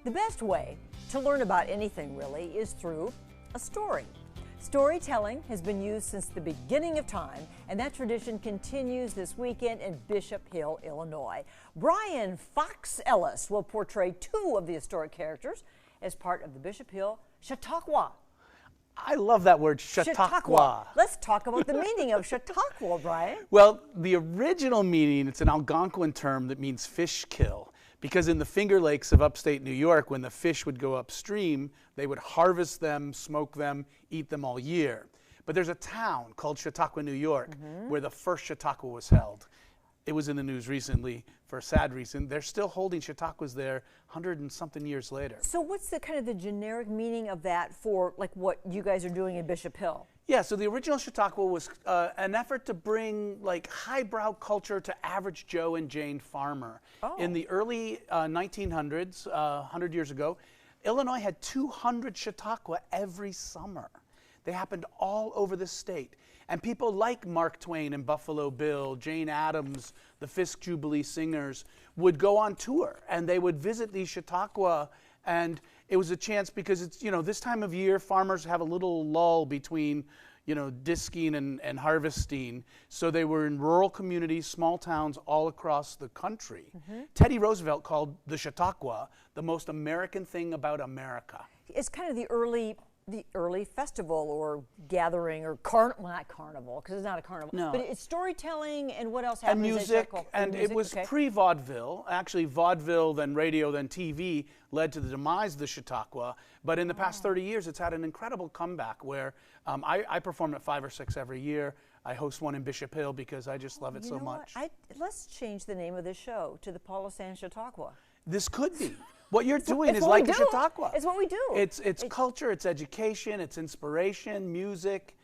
The best way to learn about anything, really, is through a story. Storytelling has been used since the beginning of time, and that tradition continues this weekend in Bishop Hill, Illinois. Brian Fox Ellis will portray two of the historic characters as part of the Bishop Hill Chautauqua. I love that word, Chautauqua. Let's talk about the meaning of Chautauqua, Brian. Well, the original meaning, it's an Algonquin term that means fish kill. Because in the Finger Lakes of upstate New York, when the fish would go upstream, they would harvest them, smoke them, eat them all year. But there's a town called Chautauqua, New York, where the first Chautauqua was held. It was in the news recently for a sad reason. They're still holding Chautauquas there 100 and something years later. So what's the kind of the generic meaning of that for like what you guys are doing in Bishop Hill? Yeah, so the original Chautauqua was an effort to bring like highbrow culture to average Joe and Jane farmer. In the early 1900s, 100 years ago, Illinois had 200 Chautauqua every summer. They happened all over the state. And people like Mark Twain and Buffalo Bill, Jane Addams, the Fisk Jubilee Singers would go on tour and they would visit these Chautauqua, and it was a chance because it's, you know, this time of year farmers have a little lull between, you know, disking and harvesting. So they were in rural communities, small towns all across the country. Teddy Roosevelt called the Chautauqua the most American thing about America. It's kind of the early festival or gathering or not carnival, because it's not a carnival. No. But it's storytelling, and what else happens? And music, and it was pre-vaudeville. Actually, vaudeville, then radio, then TV led to the demise of the Chautauqua. But in the past 30 years, it's had an incredible comeback where I perform at 5 or 6 every year. I host one in Bishop Hill because I just love it so much. Let's change the name of this show to the Paula Chautauqua. This could be. What you're doing is like a Chautauqua. It's what we do. It's culture, it's education, it's inspiration, music.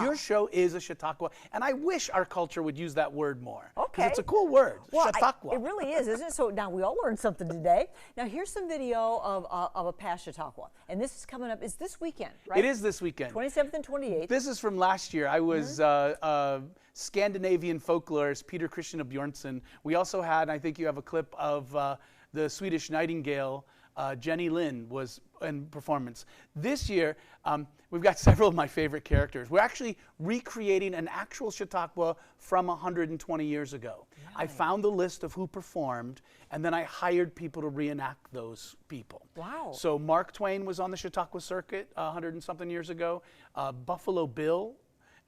Your show is a Chautauqua, and I wish our culture would use that word more. Okay. It's a cool word, Chautauqua. It really is, isn't it? So now we all learned something today. Now here's some video of a past Chautauqua, and this is coming up. It's this weekend, right? It is this weekend. 27th and 28th. This is from last year. I was Scandinavian folklorist Peter Christian of Bjornsson. We also had, I think you have a clip of the Swedish Nightingale, Jenny Lind, was in performance. This year, we've got several of my favorite characters. We're actually recreating an actual Chautauqua from 120 years ago. Really? I found the list of who performed, and then I hired people to reenact those people. Wow. So Mark Twain was on the Chautauqua circuit 100 and something years ago. Buffalo Bill.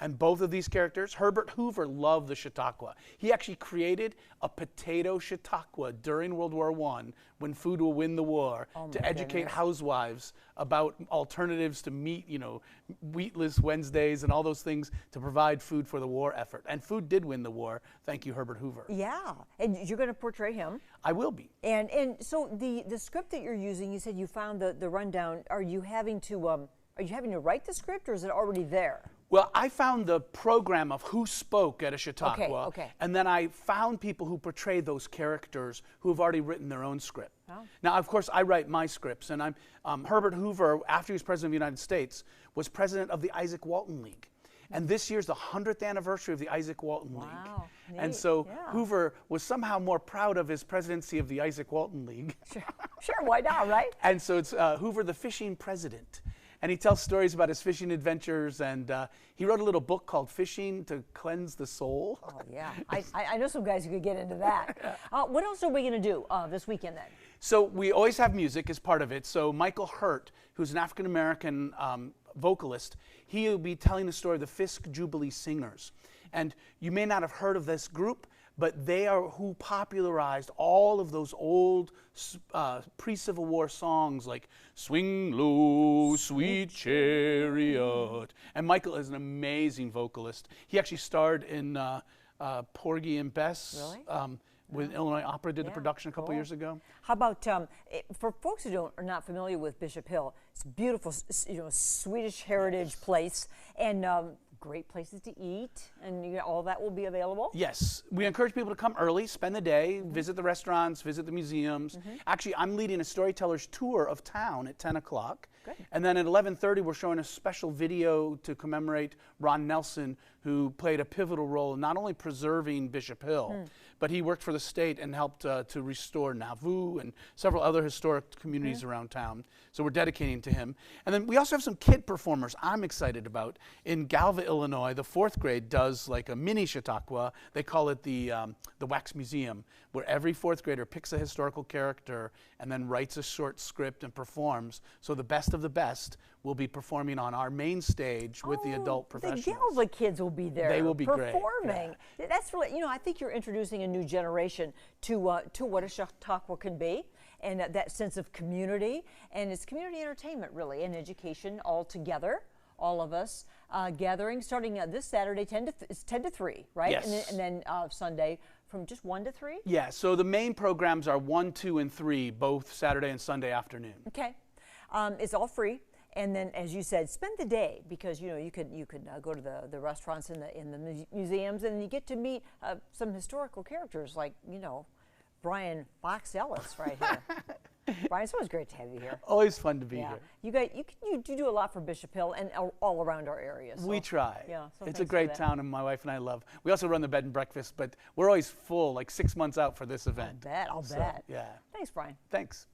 And both of these characters, Herbert Hoover loved the Chautauqua. He actually created a potato Chautauqua during World War I, when food will win the war, to educate housewives about alternatives to meat, you know, wheatless Wednesdays and all those things to provide food for the war effort. And food did win the war. Thank you, Herbert Hoover. Yeah, and you're going to portray him. I will be. And so the script that you're using, you said you found the rundown. Are you having to write the script, or is it already there? Well, I found the program of who spoke at a Chautauqua, and then I found people who portray those characters who have already written their own script. Oh. Now, of course, I write my scripts, and Herbert Hoover, after he was president of the United States, was president of the Isaac Walton League. And this year's the 100th anniversary of the Isaac Walton League. Neat. And so Hoover was somehow more proud of his presidency of the Isaac Walton League. Sure, why not, right? And so it's Hoover the Fishing President. And he tells stories about his fishing adventures, and he wrote a little book called Fishing to Cleanse the Soul. Oh, yeah. I know some guys who could get into that. What else are we going to do this weekend then? So we always have music as part of it. So Michael Hurt, who's an African-American vocalist, he will be telling the story of the Fisk Jubilee Singers. And you may not have heard of this group, but they are who popularized all of those old pre-Civil War songs like Swing Low, Sweet Chariot. And Michael is an amazing vocalist. He actually starred in Porgy and Bess. Really? With Illinois Opera, did the production a couple years ago. How about for folks who are not familiar with Bishop Hill? It's a beautiful, Swedish heritage place, and great places to eat, and all that will be available? Yes. We encourage people to come early, spend the day, visit the restaurants, visit the museums. Actually, I'm leading a storyteller's tour of town at 10 o'clock. Good. And then at 11:30, we're showing a special video to commemorate Ron Nelson, who played a pivotal role in not only preserving Bishop Hill, but he worked for the state and helped to restore Nauvoo and several other historic communities around town. So we're dedicating to him. And then we also have some kid performers I'm excited about. In Galva, Illinois, the 4th grade does like a mini Chautauqua. They call it the Wax Museum, where every 4th grader picks a historical character and then writes a short script and performs. So the best of the best will be performing on our main stage with the adult professionals. The Galva kids will be there. They will be performing. great. That's really, you know, I think you're introducing a new generation to what a Chautauqua can be, and that sense of community, and it's community entertainment really, and education all together. All of us gathering, starting this Saturday, 10 to 3, right? Yes. And then Sunday from just 1 to 3? Yeah, so the main programs are 1, 2, and 3, both Saturday and Sunday afternoon. Okay. It's all free. And then, as you said, spend the day, because you know you could go to the restaurants in the museums, and you get to meet some historical characters like, you know, Brian Fox Ellis right here. Brian, it's always great to have you here. Always fun to be here. You do a lot for Bishop Hill and all around our area. So. We try. Yeah, so it's a great town, and my wife and I love. We also run the bed and breakfast, but we're always full, like 6 months out for this event. I'll bet. Yeah. Thanks, Brian. Thanks.